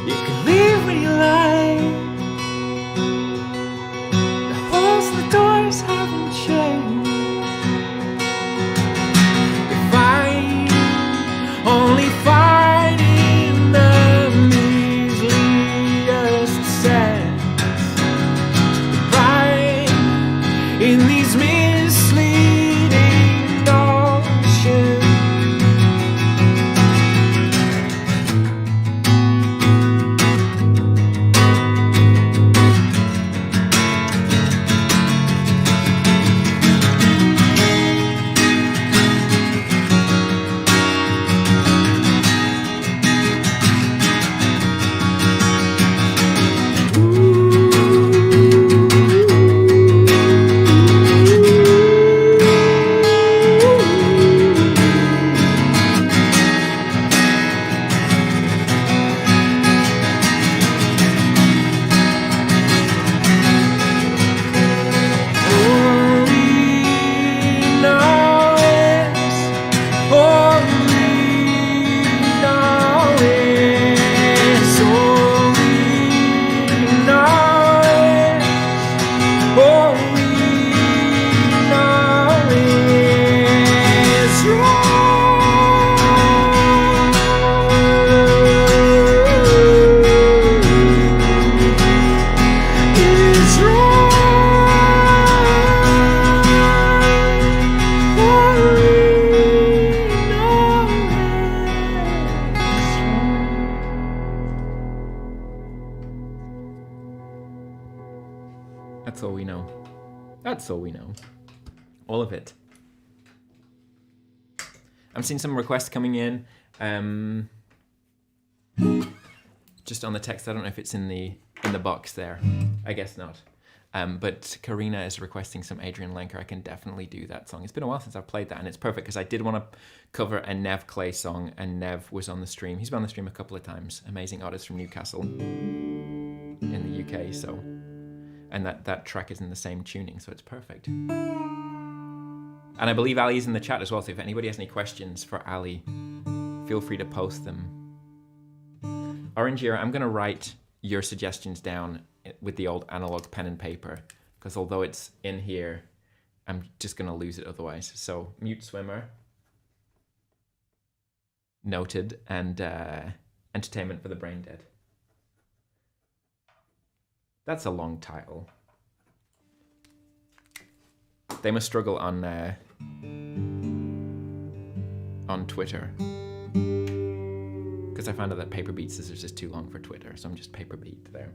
You can leave when you like. That's all we know. That's all we know. All of it. I'm seeing some requests coming in. Just on the text, I don't know if it's in the box there. I guess not. But Karina is requesting some Adrian Lenker. I can definitely do that song. It's been a while since I've played that, and it's perfect because I did want to cover a Nev Clay song, and Nev was on the stream. He's been on the stream a couple of times. Amazing artist from Newcastle in the UK. So, and that track is in the same tuning, so it's perfect. And I believe Allie is in the chat as well. So if anybody has any questions for Allie, feel free to post them. Orangier, I'm going to write your suggestions down with the old analog pen and paper, because although it's in here, I'm just going to lose it otherwise. So Mute Swimmer, noted, and Entertainment for the Brain Dead. That's a long title. They must struggle on Twitter, because I found out that Paper Beat Scissors is too long for Twitter, so I'm just Paper Beat there.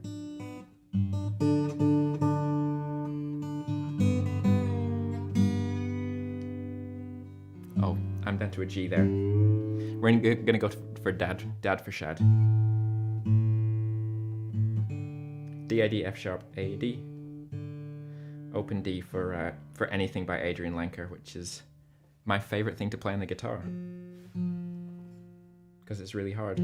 Oh, I'm down to a G there. We're gonna go for Dad for Shad. D-I-D, F sharp, A-D. Open D for Anything by Adrian Lenker, which is my favorite thing to play on the guitar, because it's really hard.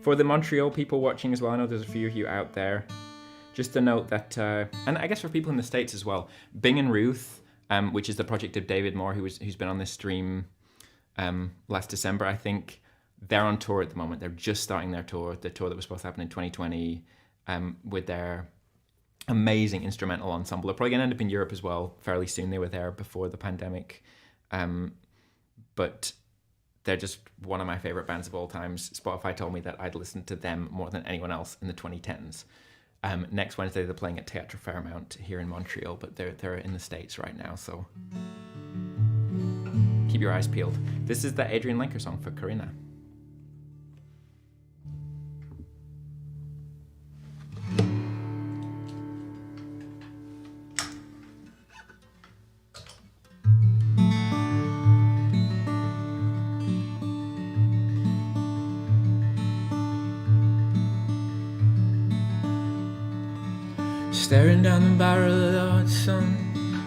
For the Montreal people watching as well, I know there's a few of you out there. Just to note that, and I guess for people in the States as well, Bing and Ruth, which is the project of David Moore, who's been on this stream last December, I think. They're on tour at the moment. They're just starting their tour, the tour that was supposed to happen in 2020, with their amazing instrumental ensemble. They're probably going to end up in Europe as well fairly soon. They were there before the pandemic. But they're just one of my favorite bands of all times. Spotify told me that I'd listened to them more than anyone else in the 2010s. Next Wednesday, they're playing at Théâtre Fairmount here in Montreal, but they're in the States right now, so keep your eyes peeled. This is the Adrian Lenker song for Karina. Staring down the barrel of the hot sun,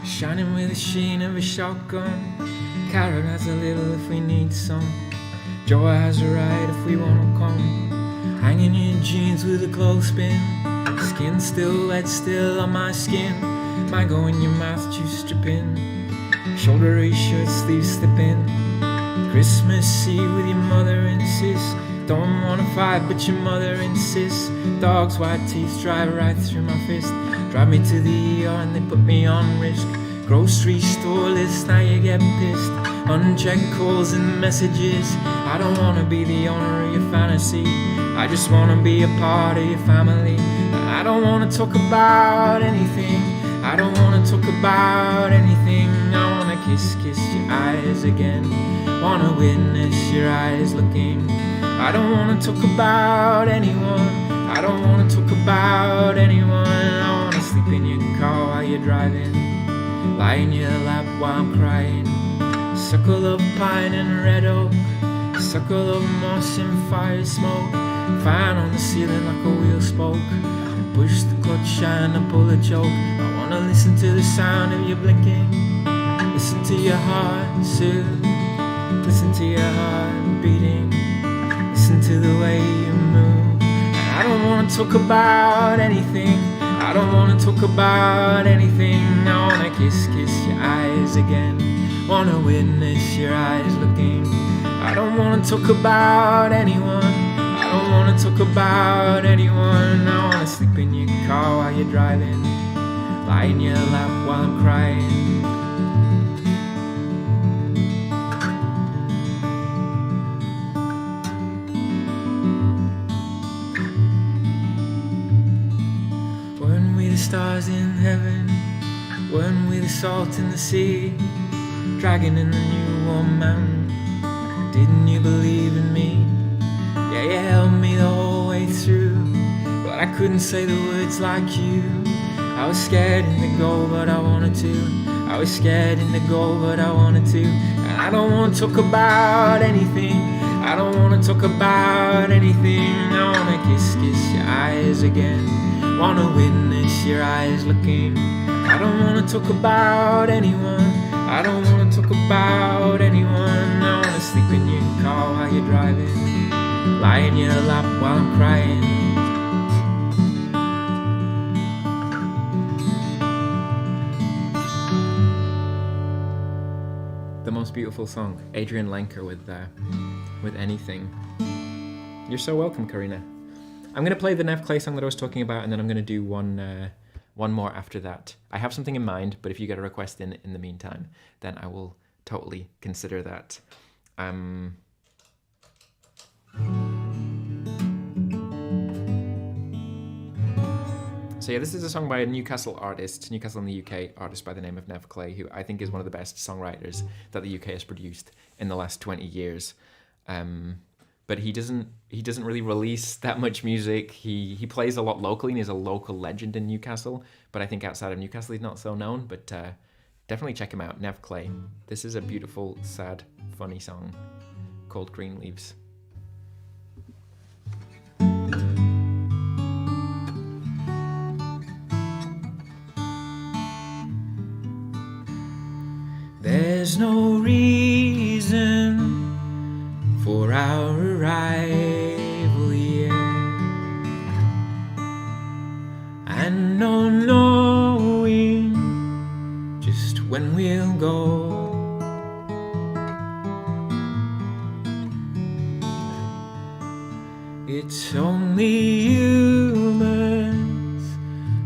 shining with the sheen of a shotgun. Carrot has a little if we need some. Joe has a ride if we wanna come. Hanging in jeans with a clothespin. Skin still wet, still on my skin. Mango in your mouth, juice dripping. Shoulder shirt, sleeves slipping. Christmas Eve with your mother and sis. Don't wanna fight, but your mother insists. Dog's white teeth drive right through my fist. Drive me to the ER and they put me on risk. Grocery store list, now you get pissed. Unchecked calls and messages. I don't wanna be the owner of your fantasy. I just wanna be a part of your family. I don't wanna talk about anything. I don't wanna talk about anything. I wanna kiss your eyes again. Wanna witness your eyes looking. I don't wanna talk about anyone. I don't wanna talk about anyone. I wanna sleep in your car while you're driving. Lie in your lap while I'm crying. Suckle of pine and red oak. Suckle of moss and fire smoke. Fan on the ceiling like a wheel spoke. Push the clutch and I pull the choke. I wanna listen to the sound of you blinking. Listen to your heart soothe. Listen to your heart beating. Listen to the way you move. I don't wanna talk about anything. I don't wanna talk about anything. I wanna kiss your eyes again. Wanna witness your eyes looking. I don't wanna talk about anyone. I don't wanna talk about anyone. I wanna sleep in your car while you're driving. Lie in your lap while I'm crying. Stars in heaven, weren't we the salt in the sea, dragon in the new warm mountain, Didn't you believe in me? Yeah, you held me the whole way through, but I couldn't say the words like you. I was scared in the go, but I wanted to. I was scared in the go, but I wanted to. And I don't want to talk about anything. I don't want to talk about anything. I want to kiss your eyes again. Want to witness your eyes looking. I don't want to talk about anyone. I don't want to talk about anyone. I want to sleep in your car while you're driving. Lie in your lap while I'm crying. The most beautiful song, Adrian Lenker with Anything. You're so welcome, Karina. I'm gonna play the Nev Clay song that I was talking about, and then I'm gonna do one more after that. I have something in mind, but if you get a request in the meantime, then I will totally consider that. So yeah, this is a song by a Newcastle in the UK artist by the name of Nev Clay, who I think is one of the best songwriters that the UK has produced in the last 20 years. But he doesn't really release that much music. He plays a lot locally and he's a local legend in Newcastle, but I think outside of Newcastle he's not so known. But definitely check him out, Nev Clay. This is a beautiful, sad, funny song called Green Leaves. There's no reason for our arrival here, and no knowing just when we'll go. It's only humans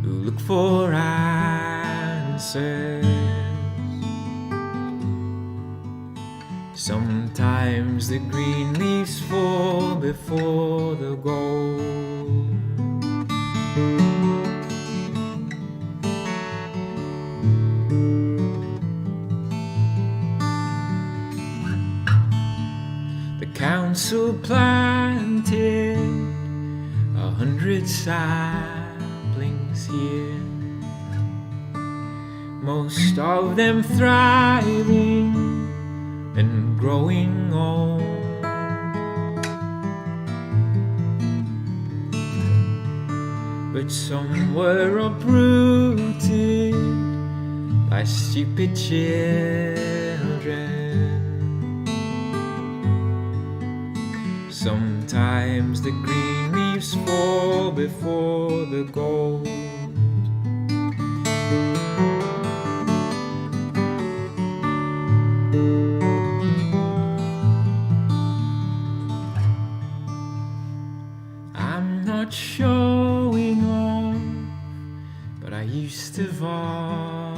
who look for answers. Sometimes the green leaves fall before the gold. The council planted 100 saplings here, most of them thriving and growing old. But some were uprooted by stupid children. Sometimes the green leaves fall before the gold. Showing off, but I used to volunteer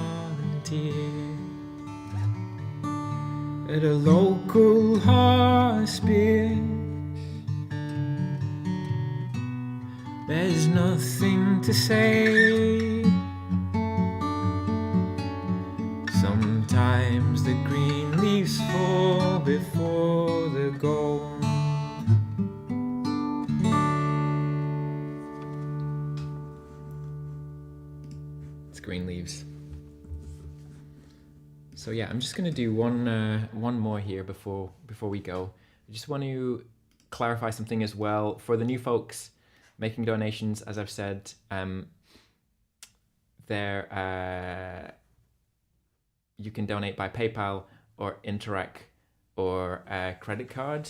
at a local hospice. There's nothing to say. Sometimes the green leaves fall before the gold. Green leaves. So yeah, I'm just going to do one more here before we go. I just want to clarify something as well for the new folks making donations. As I've said, you can donate by PayPal or Interac or credit card,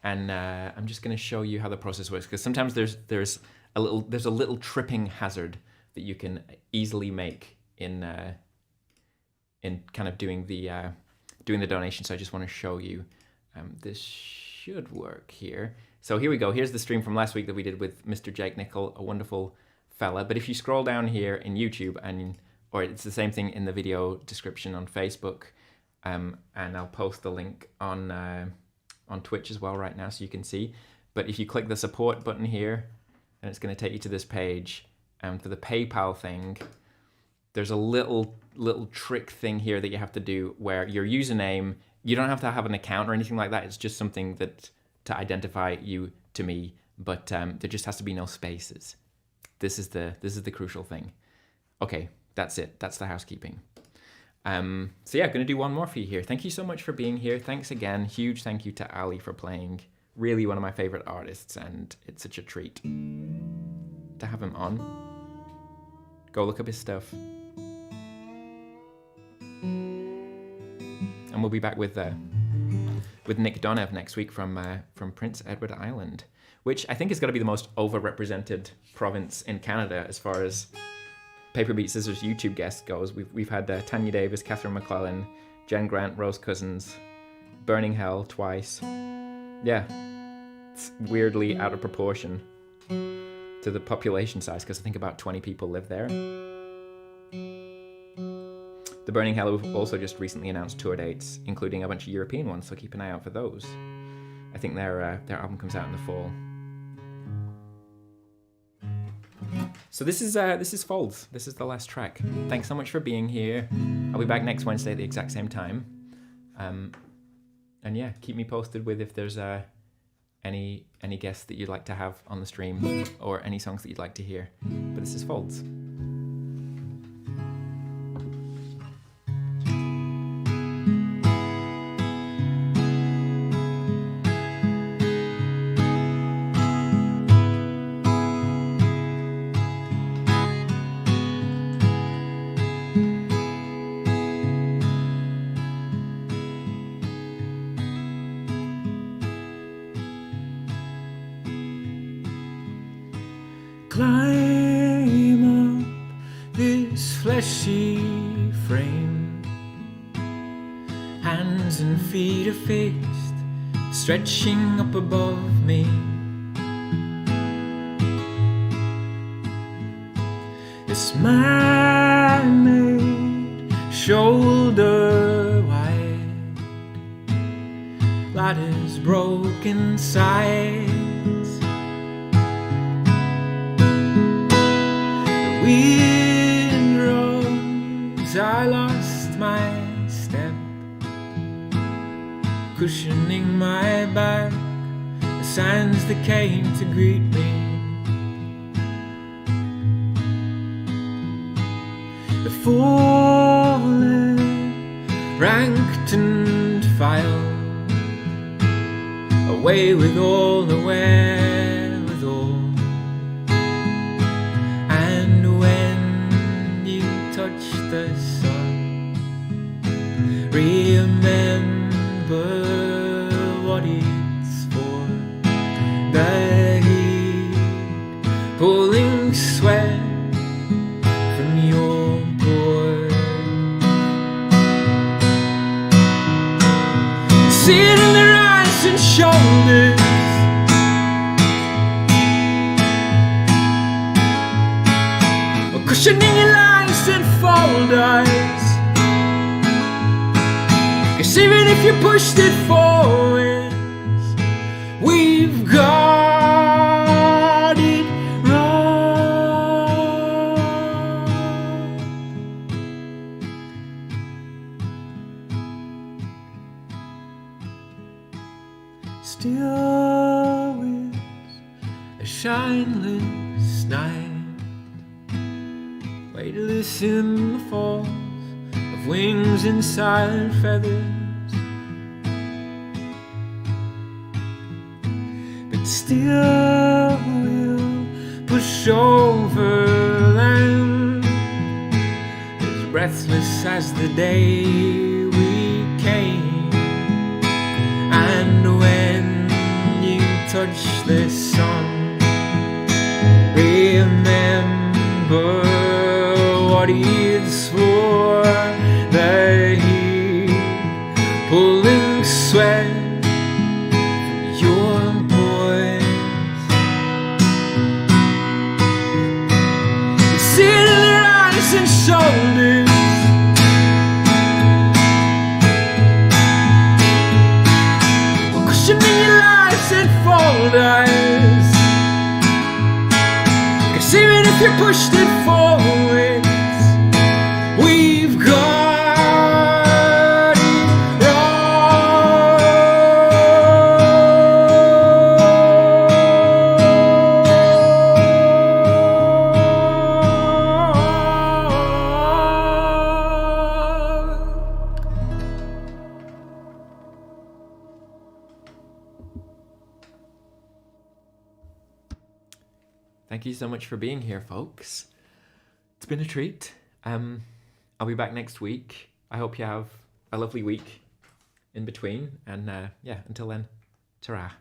and I'm just going to show you how the process works, because sometimes there's a little tripping hazard that you can easily make in kind of doing the donation. So I just want to show you. This should work here. So here we go. Here's the stream from last week that we did with Mr. Jake Nickel, a wonderful fella. But if you scroll down here in YouTube, or it's the same thing in the video description on Facebook, and I'll post the link on Twitch as well right now so you can see. But if you click the support button here, and it's going to take you to this page. And for the PayPal thing, there's a little trick thing here that you have to do where your username you don't have to have an account or anything like that. It's just something that to identify you to me, but there just has to be no spaces. This is the crucial thing. Okay, that's it. That's the housekeeping. So yeah, gonna do one more for you here. Thank you so much for being here. Thanks again. Huge thank you to Allie for playing. Really one of my favorite artists, and it's such a treat to have him on. Go look up his stuff. And we'll be back with Nick Donev next week from Prince Edward Island, which I think is going to be the most overrepresented province in Canada as far as Paper Beat Scissors YouTube guests goes. We've had Tanya Davis, Catherine McClellan, Jen Grant, Rose Cousins, Burning Hell twice. Yeah, it's weirdly out of proportion to the population size, because I think about 20 people live there. The Burning Hell have also just recently announced tour dates, including a bunch of European ones, so keep an eye out for those. I think their album comes out in the fall. So this is Folds. This is the last track. Thanks so much for being here. I'll be back next Wednesday at the exact same time. And yeah, keep me posted with if there's any guests that you'd like to have on the stream or any songs that you'd like to hear. But this is Folds. Climb up this fleshy frame, hands and feet are fixed, stretching up above me. This man-made shoulder wide ladder's broken sides. Wind rose, I lost my step, cushioning my back, the sands that came to greet me. The fallen, ranked and filed, away with all the wherewithal. Touch the sun, remember what it's for. The heat pulling sweat from your pores. See it in their eyes and shoulders, cushioning your lives and fold eyes. 'Cause even if you pushed it forwards, we've got it wrong. Still with a shineless night, weightless in the falls of wings and silent feathers, but still we'll push over land as breathless as the day we came. And when you touch the sun, remember what it's for. The heat pulling sweat from your boys. You see it in their eyes and shoulders, cushioning your lives and fold eyes. 'Cause even if you pushed it forward, we've got it wrong. Thank you so much for being here, folks. It's been a treat. I'll be back next week. I hope you have a lovely week in between. And yeah, until then, ta-ra.